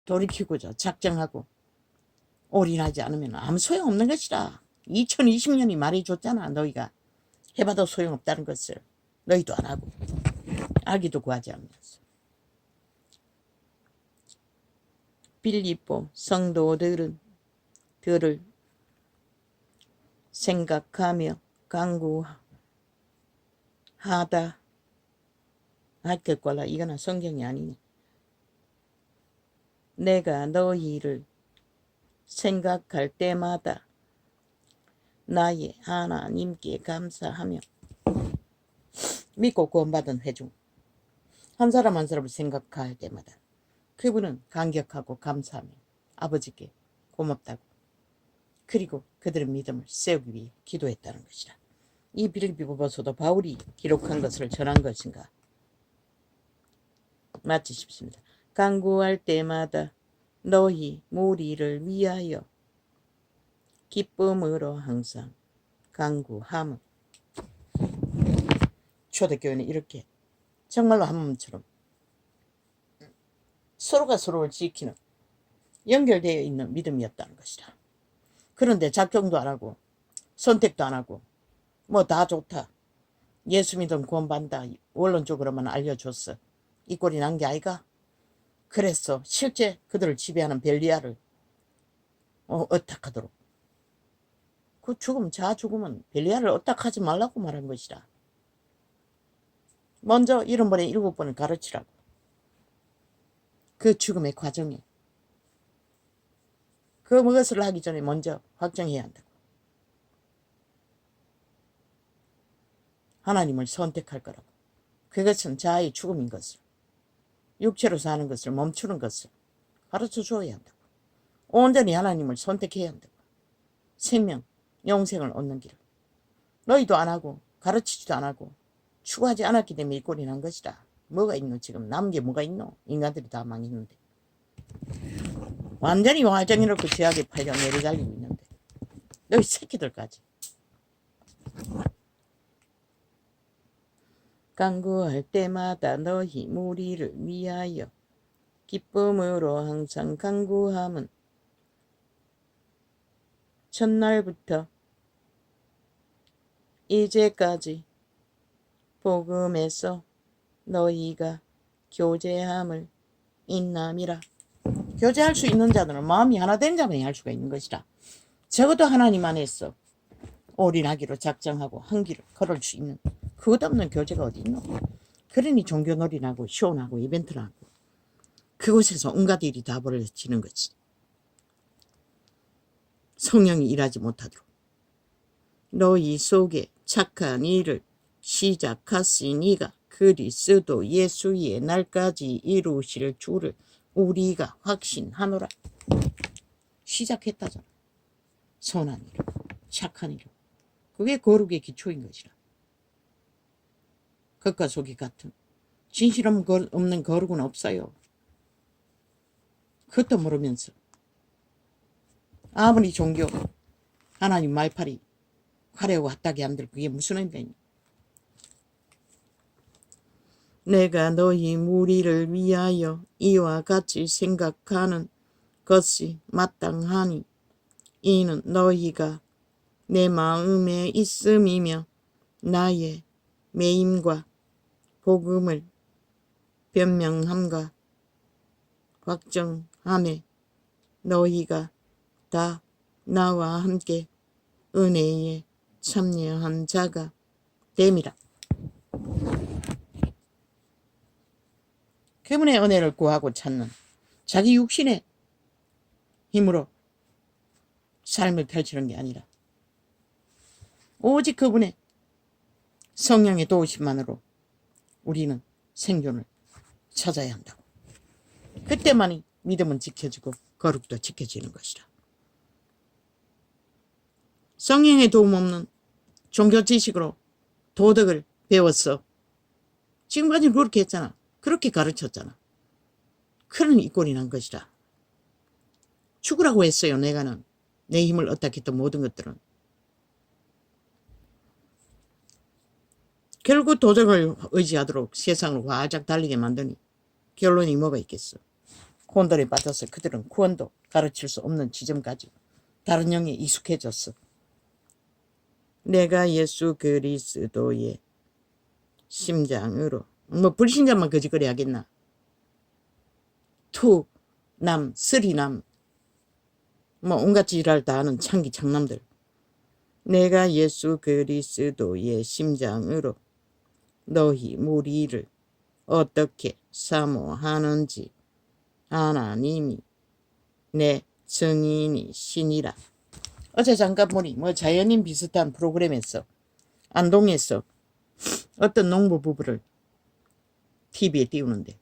돌이키고자 작정하고 올인하지 않으면 아무 소용없는 것이라. 2020년이 말해줬잖아. 너희가 해봐도 소용없다는 것을. 너희도 안 하고 아기도 구하지 않으면서. 빌립보 성도들은 들을 생각하며 강구하다. 할것과라. 이거는 성경이 아니네. 내가 너희를 생각할 때마다 나의 하나님께 감사하며. 믿고 구원받은 회중 한 사람 한 사람을 생각할 때마다 그분은 감격하고 감사하며 아버지께 고맙다고, 그리고 그들의 믿음을 세우기 위해 기도했다는 것이라. 이 빌립보서도 바울이 기록한 것을 전한 것인가 마치 싶습니다. 간구할 때마다 너희 무리를 위하여 기쁨으로 항상 간구함은. 초대교회는 이렇게 정말로 한 몸처럼 서로가 서로를 지키는 연결되어 있는 믿음이었다는 것이다. 그런데 작정도 안 하고 선택도 안 하고 뭐 다 좋다, 예수 믿음 구원받는다, 원론적으로만 알려줬어, 이 꼴이 난 게 아이가. 그래서 실제 그들을 지배하는 벨리알을 어탁하도록, 그 죽음, 자 죽으면 벨리알을 어탁하지 말라고 말한 것이라. 먼저 70번에 7번을 가르치라고. 그 죽음의 과정에 그 무엇을 하기 전에 먼저 확정해야 한다고. 하나님을 선택할 거라고. 그것은 자아의 죽음인 것을, 육체로 사는 것을 멈추는 것을 가르쳐 줘야 한다고. 온전히 하나님을 선택해야 한다고. 생명, 영생을 얻는 길을 너희도 안 하고 가르치지도 안 하고 추구하지 않았기 때문에 이 꼴이 난 것이다. 뭐가 있노? 지금 남은 게 뭐가 있노? 인간들이 다 망했는데, 완전히 화정이롭고 죄악에 팔려 내려달리고 있는데, 너희 새끼들까지. 간구할 때마다 너희 무리를 위하여 기쁨으로 항상 간구함은 첫날부터 이제까지 복음에서 너희가 교제함을 인남이라. 교제할 수 있는 자들은 마음이 하나 된 자만이 할 수가 있는 것이라. 적어도 하나님 안에서 올인하기로 작정하고 한 길을 걸을 수 있는 그것 없는 교제가 어디 있노? 그러니 종교놀이나고 쇼나고 이벤트나고 그곳에서 온갖 일이 다 벌어지는 거지. 성령이 일하지 못하도록. 너희 속에 착한 일을 시작하시니가 그리스도 예수의 날까지 이루실 줄을 우리가 확신하노라. 시작했다잖아. 선한 일, 착한 일. 그게 거룩의 기초인 것이라. 겉과 속이 같은 진실 없는 거룩은 없어요. 그것도 모르면서 아무리 종교, 하나님 말팔이 화려하고 핫하게 한들 그게 무슨 의미가 있냐. 내가 너희 무리를 위하여 이와 같이 생각하는 것이 마땅하니 이는 너희가 내 마음에 있음이며 나의 매임과 복음을 변명함과 확정함에 너희가 다 나와 함께 은혜에 참여한 자가 됨이라. 그분의 은혜를 구하고 찾는 자기 육신의 힘으로 삶을 펼치는 게 아니라 오직 그분의 성령의 도우심만으로 우리는 생존을 찾아야 한다고. 그때만이 믿음은 지켜지고 거룩도 지켜지는 것이라. 성령의 도움 없는 종교 지식으로 도덕을 배웠어. 지금까지는 그렇게 했잖아. 그렇게 가르쳤잖아. 그러니 이 꼴이 난 것이라. 죽으라고 했어요. 내가는. 내 힘을 어떻겠던 모든 것들은. 결국 도덕을 의지하도록 세상을 활짝 달리게 만드니 결론이 뭐가 있겠어. 혼돈에 빠져서 그들은 구원도 가르칠 수 없는 지점까지 다른 영에 익숙해졌어. 내가 예수 그리스도의 심장으로 뭐 불신자만 거짓거리 하겠나. 투남 쓰리남 뭐 온갖 지랄 다 하는 창기 창남들. 내가 예수 그리스도의 심장으로 너희 무리를 어떻게 사모하는지 하나님이 내 증인이시니라. 어제 잠깐 보니 뭐 자연인 비슷한 프로그램에서 안동에서 어떤 농부 부부를 TV에 띄우는데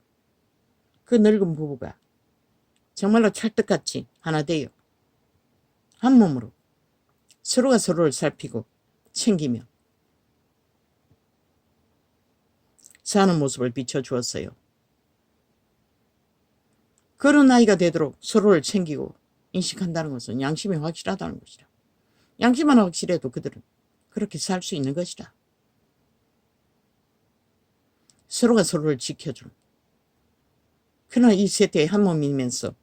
그 늙은 부부가 정말로 찰떡같이 하나 되어 한 몸으로 서로가 서로를 살피고 챙기며 사는 모습을 비춰주었어요. 그런 나이가 되도록 서로를 챙기고 인식한다는 것은 양심이 확실하다는 것이다. 양심만 확실해도 그들은 그렇게 살 수 있는 것이다. 서로가 서로를 지켜주는. 그러나 이 세대에 한 몸이면서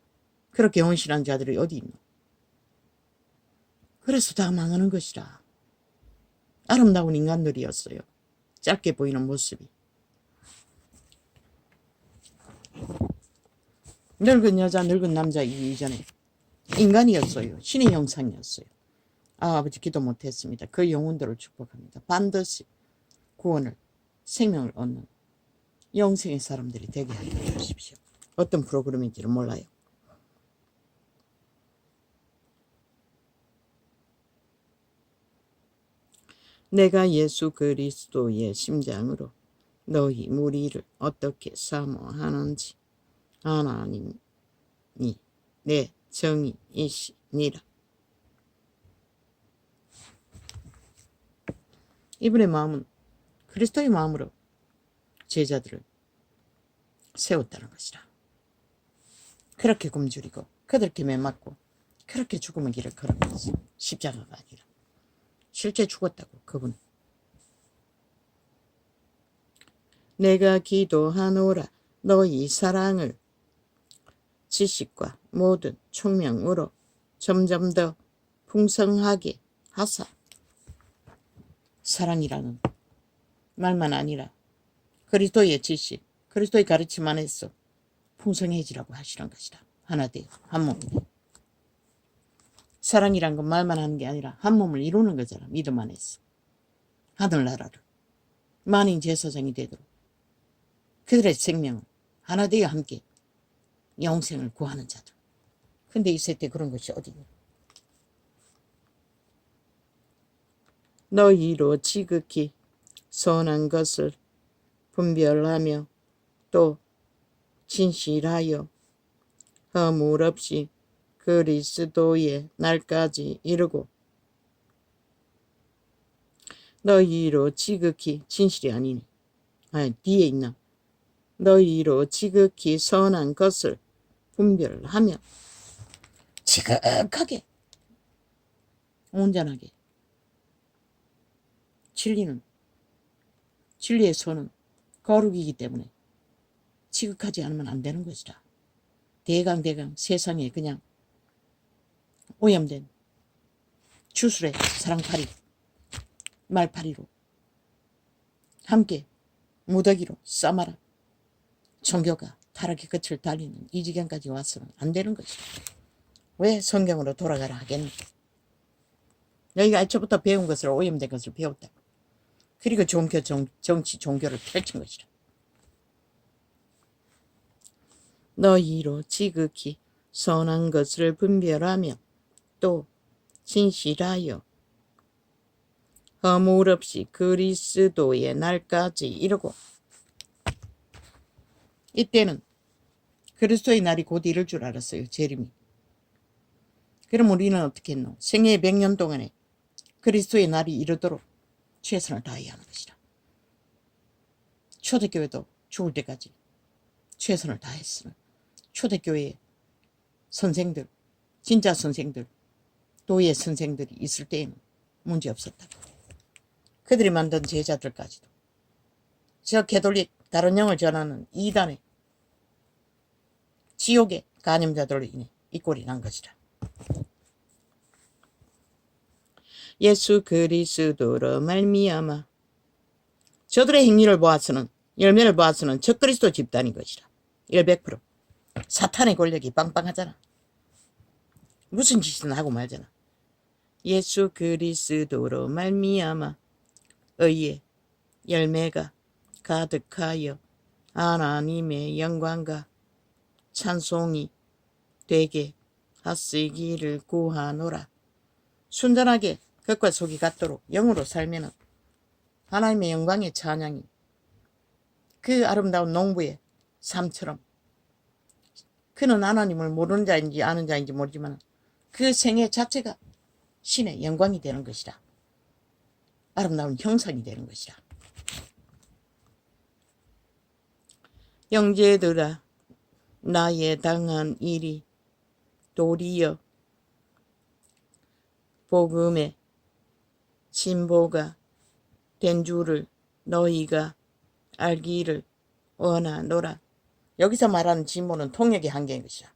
그렇게 헌신한 자들이 어디 있노? 그래서 다 망하는 것이다. 아름다운 인간들이었어요. 짧게 보이는 모습이. 늙은 여자, 늙은 남자 이전에 인간이었어요. 신의 형상이었어요. 아버지 기도 못했습니다. 그 영혼들을 축복합니다. 반드시 구원을, 생명을 얻는 영생의 사람들이 되게 하여 주십시오. 어떤 프로그램인지는 몰라요. 내가 예수 그리스도의 심장으로 너희 무리를 어떻게 사모하는지 하나님이 내 정의이시니라. 이분의 마음은 그리스도의 마음으로 제자들을 세웠다는 것이라. 그렇게 굶주리고 그렇게 매맞고 그렇게 죽음의 길을 걸어갔어. 십자가가 아니라 실제 죽었다고. 그분. 내가 기도하노라 너희 사랑을 지식과 모든 총명으로 점점 더 풍성하게 하사. 사랑이라는 말만 아니라 그리스도의 지식, 그리스도의 가르침 안에서 풍성해지라고 하시는 것이다. 하나 돼, 한 몸. 사랑이란 건 말만 하는 게 아니라 한 몸을 이루는 거잖아. 믿음 안에서. 하늘나라를 만인 제사장이 되도록 그들의 생명을 하나 되어 함께 영생을 구하는 자들. 근데 이 세대 그런 것이 어디 있냐. 너희로 지극히 선한 것을 분별하며 또 진실하여 허물 없이 그리스도의 날까지 이르고. 너희로 지극히 진실이 아니네. 뒤에 있나. 너희로 지극히 선한 것을 분별하며 지극하게 온전하게 진리의 선은 거룩이기 때문에 지극하지 않으면 안 되는 것이다. 대강 세상에 그냥 오염된 주술의 사랑파리 말파리로 함께 무더기로 싸마라 종교가 타락의 끝을 달리는 이 지경까지 와서는 안 되는 것이다. 왜 성경으로 돌아가라 하겠노. 너희가 애초부터 배운 것을 오염된 것을 배웠다. 그리고 정치 종교를 펼친 것이다. 너희로 지극히 선한 것을 분별하며 또 진실하여 허물 없이 그리스도의 날까지 이르고. 이때는 그리스도의 날이 곧 이를 줄 알았어요. 재림이. 그럼 우리는 어떻게 했노? 생애의 100년 동안에 그리스도의 날이 이르도록 최선을 다해야 하는 것이다. 초대교회도 죽을 때까지 최선을 다했으면 초대교회의 선생들, 진짜 선생들, 도의 선생들이 있을 때에는 문제없었다고. 그들이 만든 제자들까지도 저 개돌릭 다른 영을 전하는 이단의 지옥의 간염자들로 인해 이 꼴이 난 것이라. 예수 그리스도로 말미암아 저들의 행위를 보아서는 열매를 보아서는 적그리스도 집단인 것이라. 100% 사탄의 권력이 빵빵하잖아. 무슨 짓이든 하고 말잖아. 예수 그리스도로 말미암아 의의 열매가 가득하여 하나님의 영광과 찬송이 되게 하시기를 구하노라. 순전하게 겉과 속이 같도록 영으로 살면은 하나님의 영광의 찬양이 그 아름다운 농부의 삶처럼, 그는 하나님을 모르는 자인지 아는 자인지 모르지만 그 생애 자체가 신의 영광이 되는 것이라. 아름다운 형상이 되는 것이라. 형제들아, 나의 당한 일이 도리어 복음의 진보가 된 줄을 너희가 알기를 원하노라. 여기서 말하는 진보는 통역의 한계인 것이라.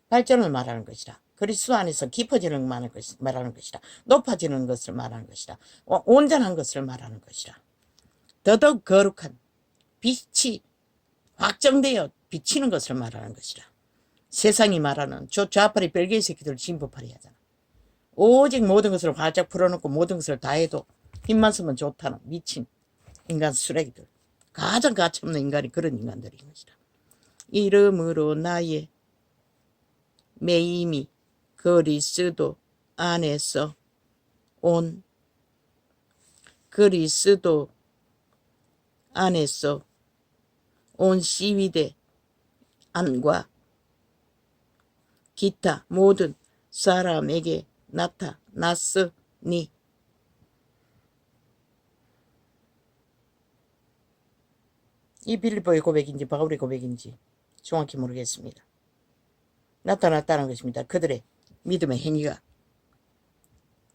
발전을 말하는 것이라. 그리스도 안에서 깊어지는 말하는 것이라. 높아지는 것을 말하는 것이라. 온전한 것을 말하는 것이라. 더더욱 거룩한 빛이 확정되어 비치는 것을 말하는 것이라. 세상이 말하는 좌파리 별개의 새끼들 진보파리 하잖아. 오직 모든 것을 활짝 풀어놓고 모든 것을 다 해도 힘만 쓰면 좋다는 미친 인간 쓰레기들. 가장 가치없는 인간이 그런 인간들인 것이라. 이름으로 나의 매임이 그리스도 안에서 온 그리스도 안에서 온 시위대 안과 기타 모든 사람에게 나타났으니 이 빌립보의 고백인지 바울의 고백인지 정확히 모르겠습니다. 나타났다는 것입니다. 그들의 믿음의 행위가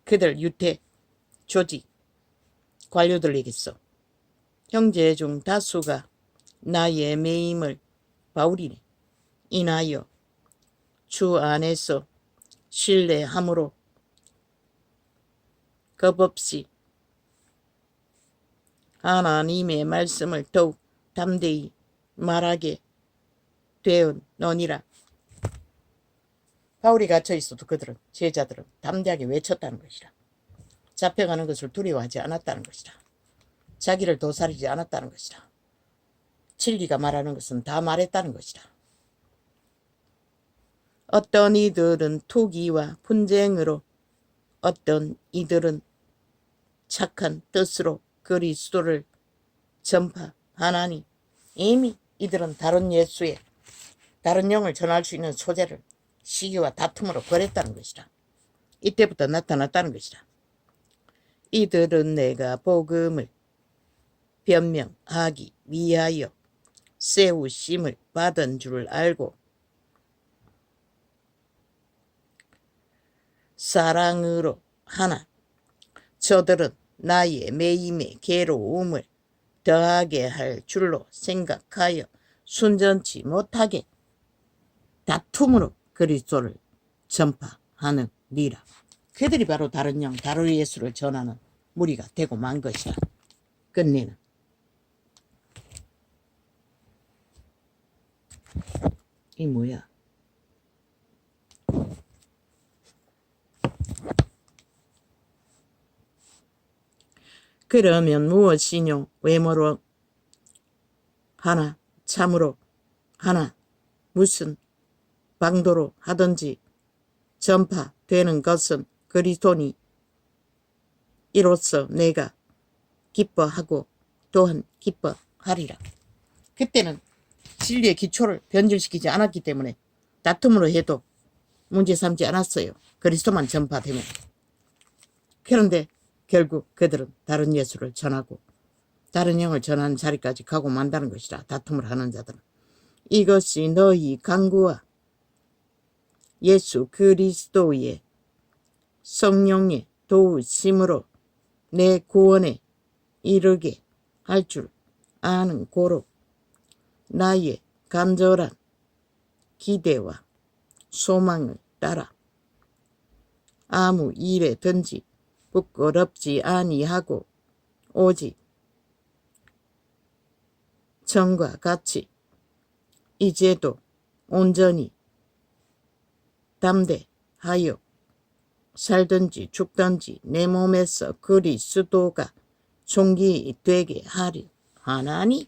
그들 유태 조직 관료들에게서 형제 중 다수가 나의 매임을 바울이니 인하여 주 안에서 신뢰함으로 겁없이 하나님의 말씀을 더욱 담대히 말하게 되었노니라. 바울이 갇혀 있어도 그들은, 제자들은 담대하게 외쳤다는 것이라. 잡혀가는 것을 두려워하지 않았다는 것이라. 자기를 도사리지 않았다는 것이라. 진리가 말하는 것은 다 말했다는 것이라. 어떤 이들은 투기와 분쟁으로, 어떤 이들은 착한 뜻으로 그리스도를 전파하나니 이미 이들은 다른 예수의 다른 영을 전할 수 있는 소재를 시기와 다툼으로 버렸다는 것이라. 이때부터 나타났다는 것이라. 이들은 내가 복음을 변명하기 위하여 세우심을 받은 줄 알고 사랑으로 하나 저들은 나의 매임의 괴로움을 더하게 할 줄로 생각하여 순전치 못하게 다툼으로 그리스도를 전파하느니라. 그들이 바로 다른 영, 다른 예수를 전하는 무리가 되고 만 것이라. 끝내는 이 뭐야? 그러면 무엇이뇨? 외모로 하나 참으로 하나 무슨 방도로 하든지 전파되는 것은 그리스도니 이로써 내가 기뻐하고 또한 기뻐하리라. 그때는 진리의 기초를 변질시키지 않았기 때문에 다툼으로 해도 문제 삼지 않았어요. 그리스도만 전파되면. 그런데 결국 그들은 다른 예수를 전하고 다른 영을 전하는 자리까지 가고 만다는 것이라. 다툼을 하는 자들은. 이것이 너희 간구와 예수 그리스도의 성령의 도우심으로 내 구원에 이르게 할 줄 아는 고로 나의 간절한 기대와 소망을 따라 아무 일에든지 부끄럽지 아니하고 오직 전과 같이 이제도 온전히 담대하여 살든지 죽든지 내 몸에서 그리스도가 존귀되게 하려 하나니.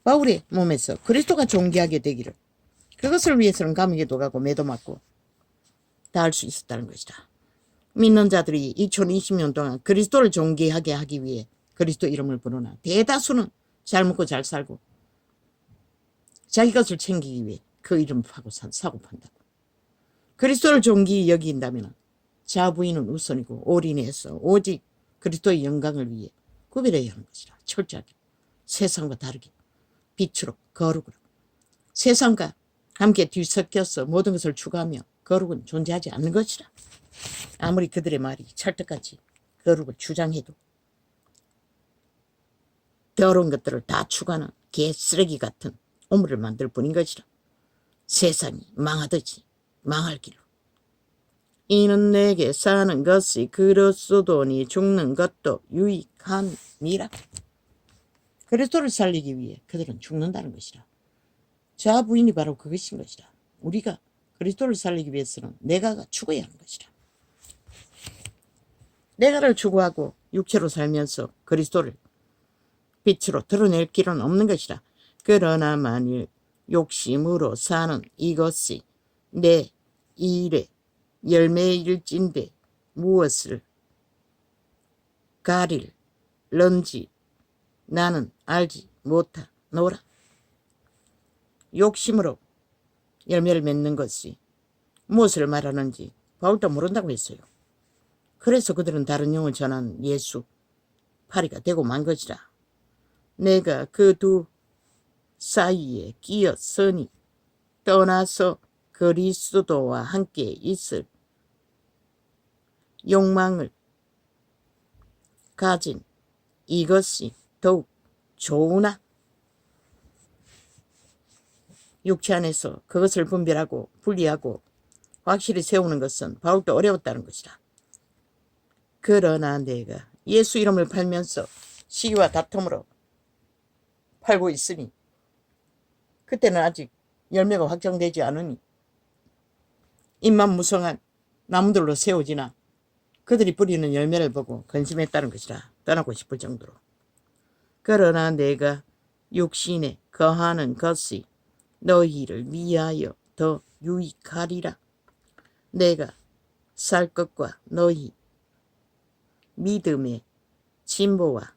바울의 몸에서 그리스도가 존귀하게 되기를, 그것을 위해서는 감옥에도 가고 매도 맞고 다 할 수 있었다는 것이다. 믿는 자들이 2020년 동안 그리스도를 존귀하게 하기 위해 그리스도 이름을 부르나 대다수는 잘 먹고 잘 살고 자기 것을 챙기기 위해 그 이름을 파고 사고 판다고. 그리스도를 존귀히 여긴다면 자부인은 우선이고 올인해서 오직 그리스도의 영광을 위해 구별해야 하는 것이라. 철저하게 세상과 다르게 빛으로 거룩으로 세상과 함께 뒤섞여서 모든 것을 추구하며 거룩은 존재하지 않는 것이라. 아무리 그들의 말이 찰떡같이 거룩을 주장해도 더러운 것들을 다 추구하는 개쓰레기 같은 오물을 만들 뿐인 것이라. 세상이 망하듯이 망할 길로. 이는 내게 사는 것이 그리스도니 죽는 것도 유익함이라. 그리스도를 살리기 위해 그들은 죽는다는 것이라. 자부인이 바로 그것인 것이라. 우리가 그리스도를 살리기 위해서는 내가가 죽어야 하는 것이라. 내가를 추구하고 육체로 살면서 그리스도를 빛으로 드러낼 길은 없는 것이라. 그러나 만일 욕심으로 사는 이것이 내 일의 열매일진데 무엇을 가릴런지 나는 알지 못하노라. 욕심으로 열매를 맺는 것이 무엇을 말하는지 바울도 모른다고 했어요. 그래서 그들은 다른 영을 전한 예수 파리가 되고 만 것이라. 내가 그 두 사이에 끼었으니 떠나서 그리스도와 함께 있을 욕망을 가진 이것이 더욱 좋으나. 육체 안에서 그것을 분별하고 분리하고 확실히 세우는 것은 바울도 어려웠다는 것이다. 그러나 내가 예수 이름을 팔면서 시기와 다툼으로 팔고 있으니 그때는 아직 열매가 확정되지 않으니 입만 무성한 나무들로 세워지나 그들이 뿌리는 열매를 보고 근심했다는 것이라. 떠나고 싶을 정도로. 그러나 내가 육신에 거하는 것이 너희를 위하여 더 유익하리라. 내가 살 것과 너희 믿음의 진보와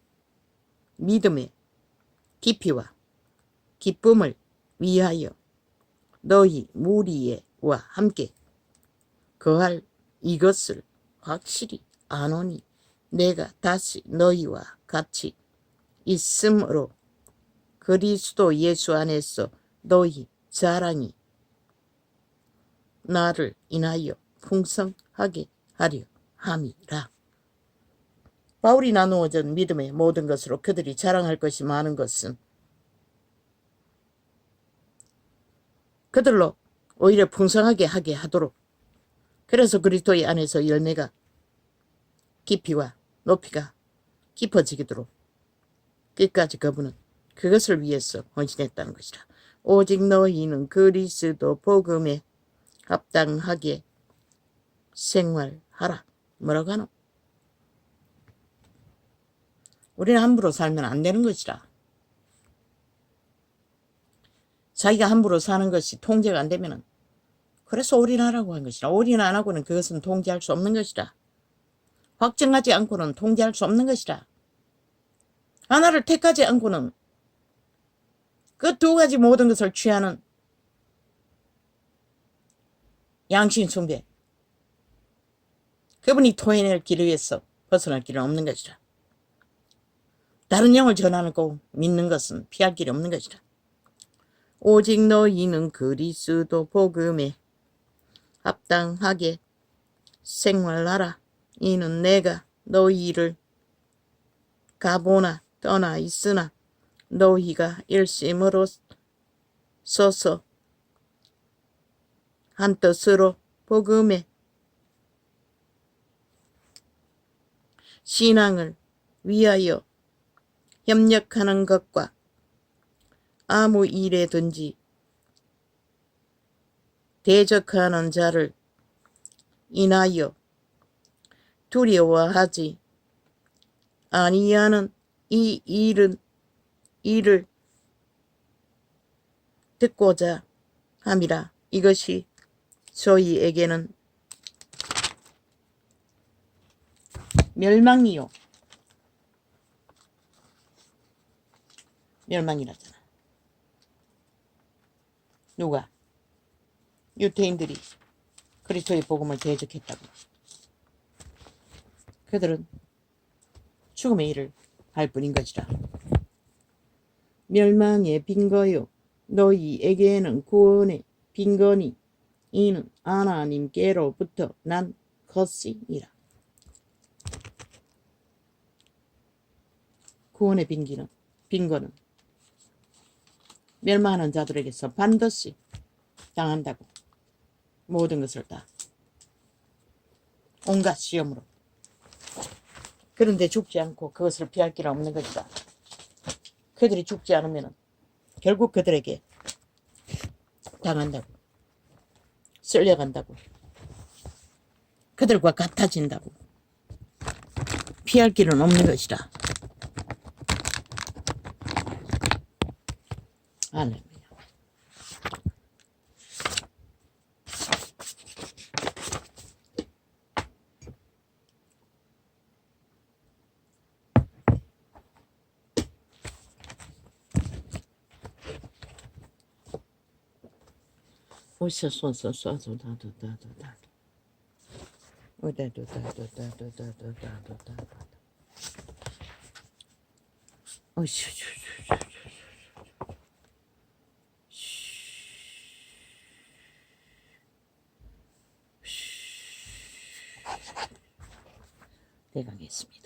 믿음의 깊이와 기쁨을 위하여 너희 무리와 함께 거할 이것을 확실히 아노니 내가 다시 너희와 같이 있으므로 그리스도 예수 안에서 너희 자랑이 나를 인하여 풍성하게 하려 함이라. 바울이 나누어진 믿음의 모든 것으로 그들이 자랑할 것이 많은 것은 그들로 오히려 풍성하게 하게 하도록, 그래서 그리스도의 안에서 열매가 깊이와 높이가 깊어지도록 끝까지 그분은 그것을 위해서 헌신했다는 것이라. 오직 너희는 그리스도 복음에 합당하게 생활하라. 뭐라고 하노? 우리는 함부로 살면 안 되는 것이라. 자기가 함부로 사는 것이 통제가 안 되면은, 그래서 올인하라고 한 것이라. 올인 안 하고는 그것은 통제할 수 없는 것이라. 확정하지 않고는 통제할 수 없는 것이라. 하나를 택하지 않고는 그 두 가지 모든 것을 취하는 양심 숭배, 그분이 토해낼 길을 위해서 벗어날 길은 없는 것이라. 다른 영을 전하는 거 믿는 것은 피할 길이 없는 것이라. 오직 너희는 그리스도 복음에 합당하게 생활하라. 이는 내가 너희를 가보나 떠나 있으나 너희가 일심으로 서서 한뜻으로 복음에 신앙을 위하여 협력하는 것과 아무 일에든지 대적하는 자를 인하여 두려워하지 아니하는 이 일을 듣고자 함이라. 이것이 저희에게는 멸망이요. 멸망이라잖아. 누가? 유태인들이 그리스도의 복음을 대적했다고. 그들은 죽음의 일을 할 뿐인 것이라. 멸망의 빈거요 너희에게는 구원의 빈거니 이는 하나님께로부터 난 것이니라. 구원의 빈거는 멸망하는 자들에게서 반드시 당한다고. 모든 것을 다 온갖 시험으로. 그런데 죽지 않고 그것을 피할 길 없는 것이다. 그들이 죽지 않으면 결국 그들에게 당한다고. 쓸려간다고. 그들과 같아진다고. 피할 길은 없는 것이다. 할렐루야. 대강했습니다.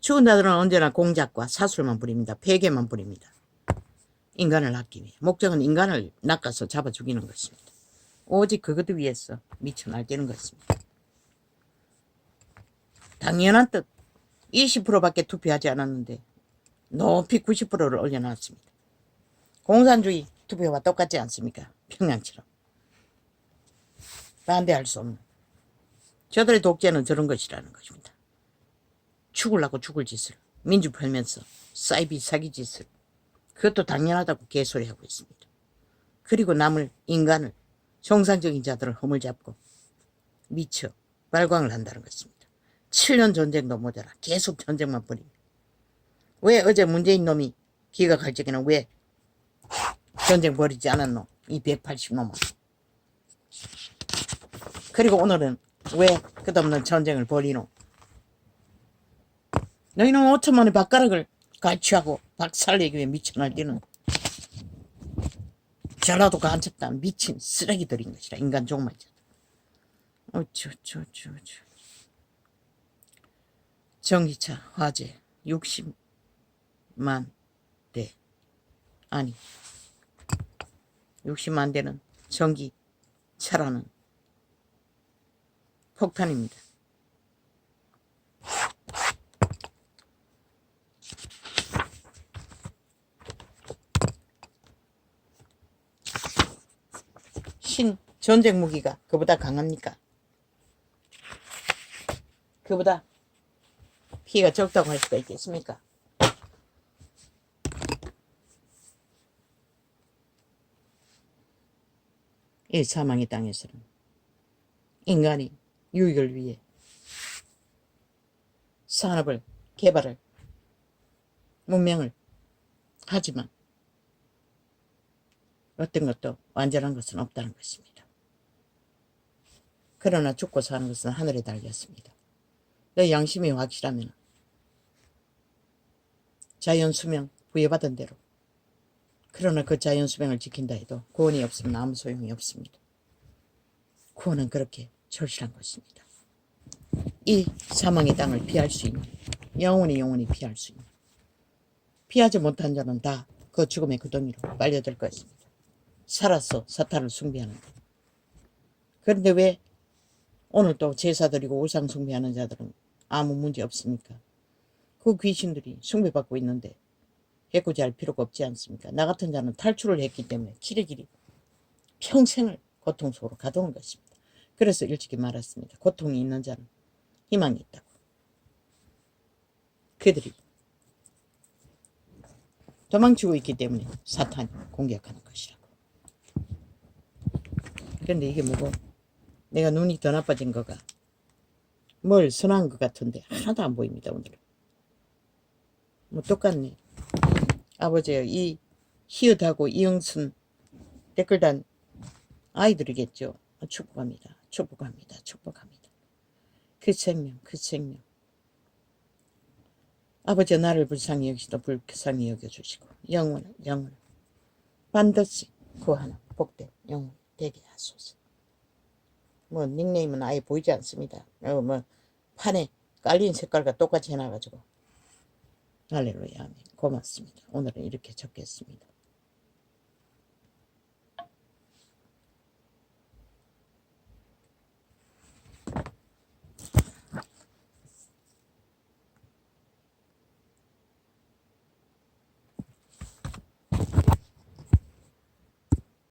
죽은 자들은 언제나 공작과 사술만 부립니다. 폐괴만 부립니다. 인간을 낚기 위해. 목적은 인간을 낚아서 잡아 죽이는 것입니다. 오직 그것 위해서 미쳐 날뛰는 것입니다. 당연한 뜻 20%밖에 투표하지 않았는데 높이 90%를 올려놨습니다. 공산주의 투표와 똑같지 않습니까? 평양처럼. 반대할 수 없는. 저들의 독재는 저런 것이라는 것입니다. 죽으려고 죽을 짓을 민주 팔면서 사이비 사기 짓을 그것도 당연하다고 개소리하고 있습니다. 그리고 남을 인간을 정상적인 자들을 허물잡고 미쳐 발광을 한다는 것입니다. 7년 전쟁도 모자라 계속 전쟁만 벌입니다. 왜 어제 문재인 놈이 기각할 적에는 왜 전쟁 벌이지 않았노? 이 180놈은. 그리고 오늘은 왜 끝없는 전쟁을 벌이노? 너희는 5천만의 밥가락을 갈취하고 박살내기 위해 미쳐 날뛰는 전라도 간첩다 미친 쓰레기들인 것이라. 인간 종말자. 전기차 화재 60만 대. 아니 60만 대는 전기차라는 폭탄입니다. 전쟁 무기가 그보다 강합니까? 그보다 피해가 적다고 할 수가 있겠습니까? 이 사망의 땅에서는 인간이 유익을 위해 산업을 개발을 문명을 하지만 어떤 것도 완전한 것은 없다는 것입니다. 그러나 죽고 사는 것은 하늘에 달렸습니다. 너 양심이 확실하면 자연수명 부여받은 대로, 그러나 그 자연수명을 지킨다 해도 구원이 없으면 아무 소용이 없습니다. 구원은 그렇게 절실한 것입니다. 이 사망의 땅을 피할 수 있는, 영원히 피할 수 있는, 피하지 못한 자는 다 그 죽음의 구덩이로 빨려들 것입니다. 살아서 사탄을 숭배하는데. 그런데 왜 오늘 또 제사 드리고 우상 숭배하는 자들은 아무 문제 없습니까? 그 귀신들이 숭배받고 있는데 해코지할 필요가 없지 않습니까? 나 같은 자는 탈출을 했기 때문에 길이길이 평생을 고통 속으로 가두는 것입니다. 그래서 일찍이 말했습니다. 고통이 있는 자는 희망이 있다고. 그들이 도망치고 있기 때문에 사탄이 공격하는 것이라고. 그런데 이게 뭐고, 내가 눈이 더 나빠진 거가 뭘 선한 것 같은데 하나도 안 보입니다. 오늘은 뭐 똑같네. 아버지요, 이 희읒하고 이영순 댓글단 아이들이겠죠. 축복합니다. 그 생명 아버지, 나를 불쌍히 여기시도 불쌍히 여겨주시고 영원을 반드시 구하는 복된 영혼 되게 하소서. 뭐 닉네임은 아예 보이지 않습니다. 뭐 판에 깔린 색깔과 똑같이 해놔가지고. 할렐루야, 아멘. 고맙습니다. 오늘은 이렇게 적겠습니다.